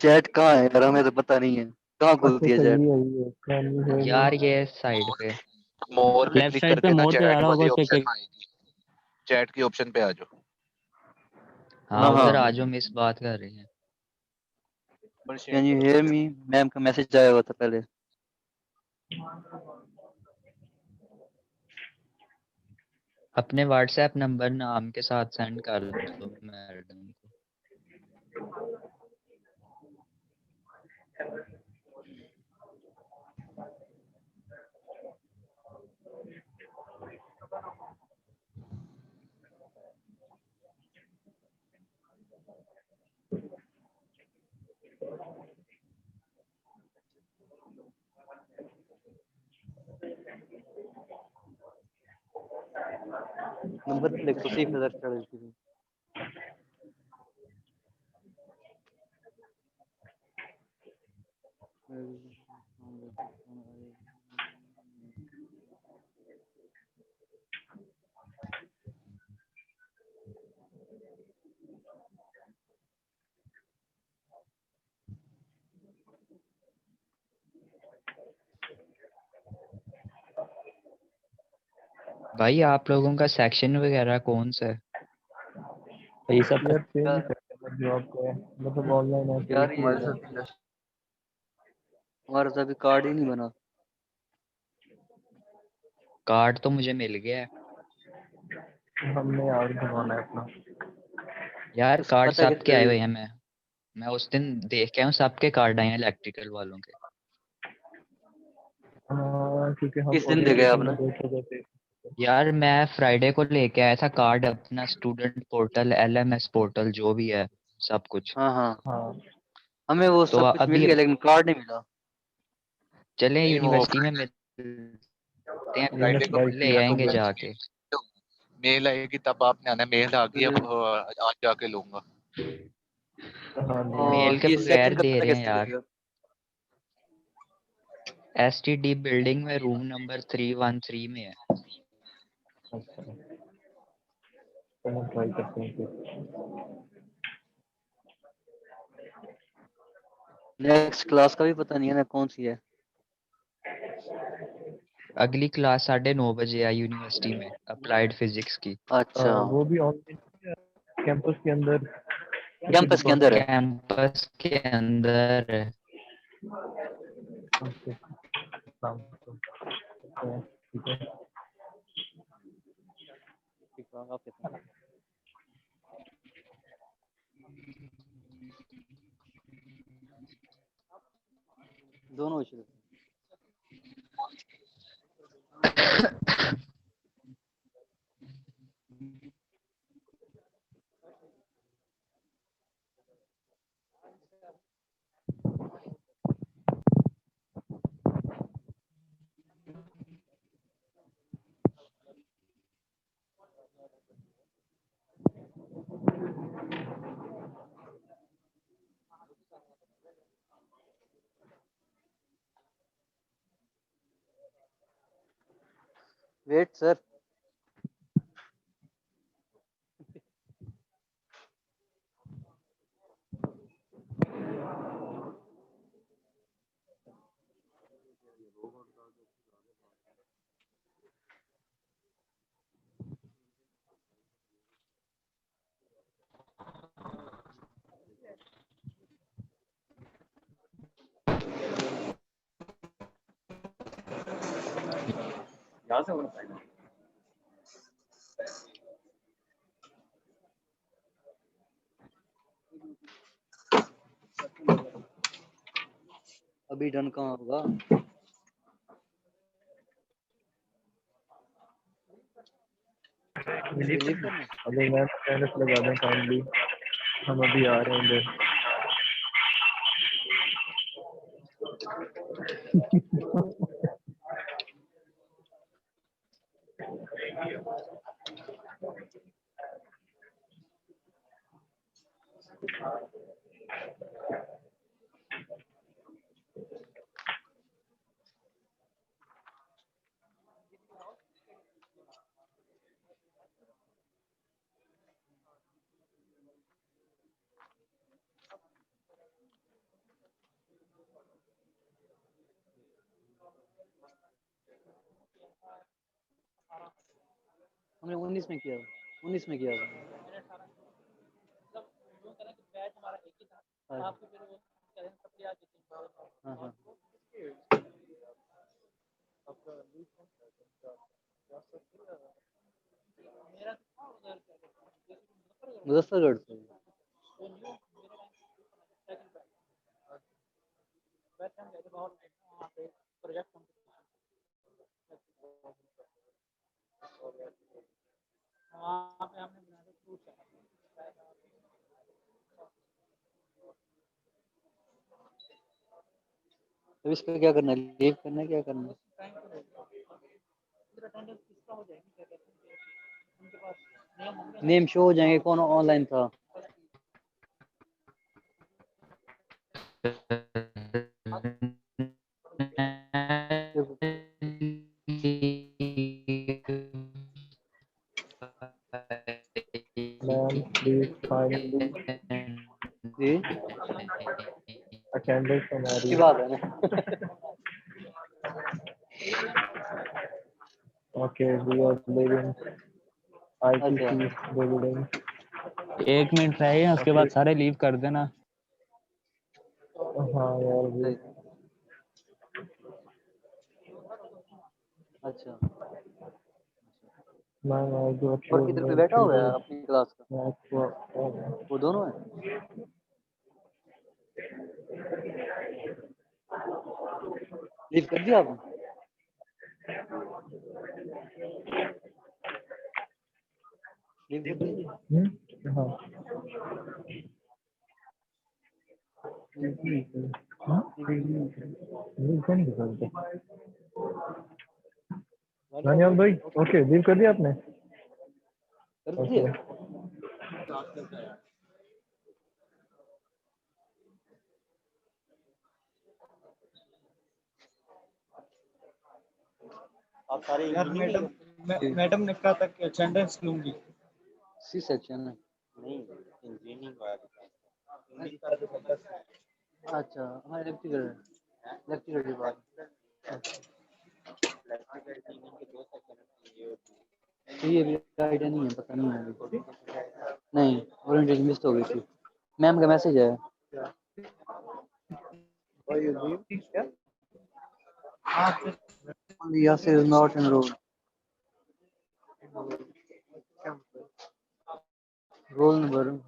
चैट कहाँ है यार? हमें तो पता नहीं है कहाँ अच्छा खुलती है अच्छा, चैट। ये can you hear me? यार ये साइड पे। मोर पे लेफ्ट क्लिक साइड पे करके ना मोर पे आ चैट रहा होगा वाली उस पे ऑप्शन क्लिक। में आएगी, चैट की ऑप्शन पे आ जाओ। हाँ हाँ उधर हाँ। आ जाओ, मिस बात कर रही है। पर शेयर कैन यू करो हेयर मुझे। मी? मैम का मैसेज आया हुआ था पहले। अपने व्हाट्सएप नंबर नाम के साथ सेंड कर दो मैडम को। नंबर प्लेट तो सही नजर चढ़ थी। भाई आप लोगों का सेक्शन वगैरह कौन सा है? तो ये सब यार सेम ही यार करते हैं जो आपको है, मतलब ऑनलाइन ऐसे यार एक ही ये होता है। हमारा तो अभी कार्ड ही नहीं बना। कार्ड तो मुझे मिल गया है। हमने यार बनवाना है अपना। यार उसका कार्ड पता सबके कैसे आए लगे? हुए हैं। मैं उस दिन देख के आया हूँ, सबके कार्ड आए हैं इलेक्ट्रिकल वालों के। हाँ, क्योंकि हम किस दिन दे गए ओरिएंटेशन आपने? में देख रहे थे। यार मैं फ्राइडे को लेके आया था कार्ड, अपना स्टूडेंट पोर्टल, एलएमएस पोर्टल जो भी है, सब कुछ। हाँ हाँ, हाँ, हमें वो तो सब कुछ मिल अभी गया लेकिन कार्ड नहीं मिला। चले नहीं, वो यूनिवर्सिटी में मिलते हैं, फ्राइडे यूनिट को बाई मिल ले गया तो आएंगे फिर जाके। मेल आएगी तब आपने आना। मेल आ गई, अब आज जाके लूंगा। हाँ ले आना। मेल और के ये बगैर सेक्शन का दे पता रहे हैं कैसे यार। लगेगा? एसटीडी बिल्डिंग में रूम नंबर 313 में है। अच्छा, तो हम ट्राई करते हैं फिर। नेक्स्ट क्लास का भी पता नहीं है ना कौन सी है। अगली क्लास 9:30 है यूनिवर्सिटी में, अप्लाइड फिजिक्स की। अच्छा, वो भी ऑनलाइन कैंपस के अंदर किसी कैंपस के अंदर है। डिपार्टमेंट। कैंपस के अंदर है। ओके, ठीक है। ठीक है, आप कितना? दोनों इशू। Wait, sir. अभी डन कहाँ होगा? रिलीव करना अभी मैं अटेंडेंस लगा दें काइंडली, हम अभी आ रहे हैं इधर। हमने 19 में किया, 19 में किया। हाँ हाँ मुजफ्फरगढ़ से। अब इसका क्या करना है? लीव करना है, क्या करना है? नेम शो हो जाएंगे, कौन ऑनलाइन था। मैम प्लीज फाइनली जी अटेंडेंस हमारी। अच्छी बात है ना। ओके वी आर लिविंग अच्छा आईटीसी बिल्डिंग। 1 मिनट रहेगा, उसके बाद सारे लीव कर देना। हाँ यार भी। सही। अच्छा मैं जो और किधर पे बैठा हुआ है अपनी क्लास का? वो दोनों है। लीव कर दिया आपने? लीव कर दिया? हाँ धन्यवाद भाई। ओके लीव कर दिया आपने? कर दिया। आप सारे मैडम ने कहा था कि अटेंडेंस लूंगी। सी सेक्शन है। नहीं इंजीनियरिंग अच्छा हाँ इलेक्ट्रिकल डिपार्टमेंट। ये भी आइडिया नहीं है, पता नहीं है अभी। नहीं ओरिएंटेशन मिस हो गई थी। मैम का मैसेज है। Yasir is not enrolled. Roll number.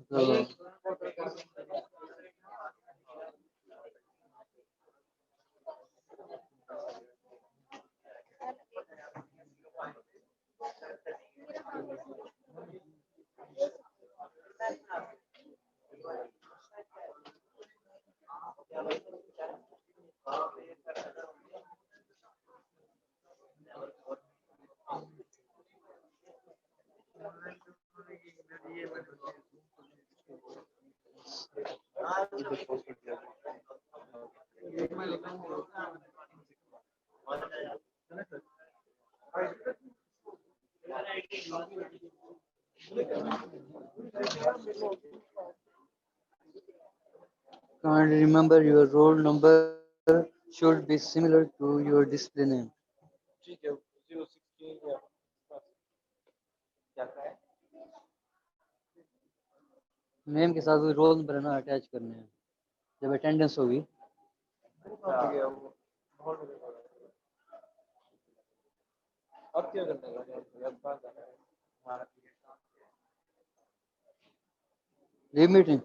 And remember, your roll number should be similar to your display name. Name के साथ रोल नंबर है ना अटैच करने हैं जब अटेंडेंस होगी लीव मीटिंग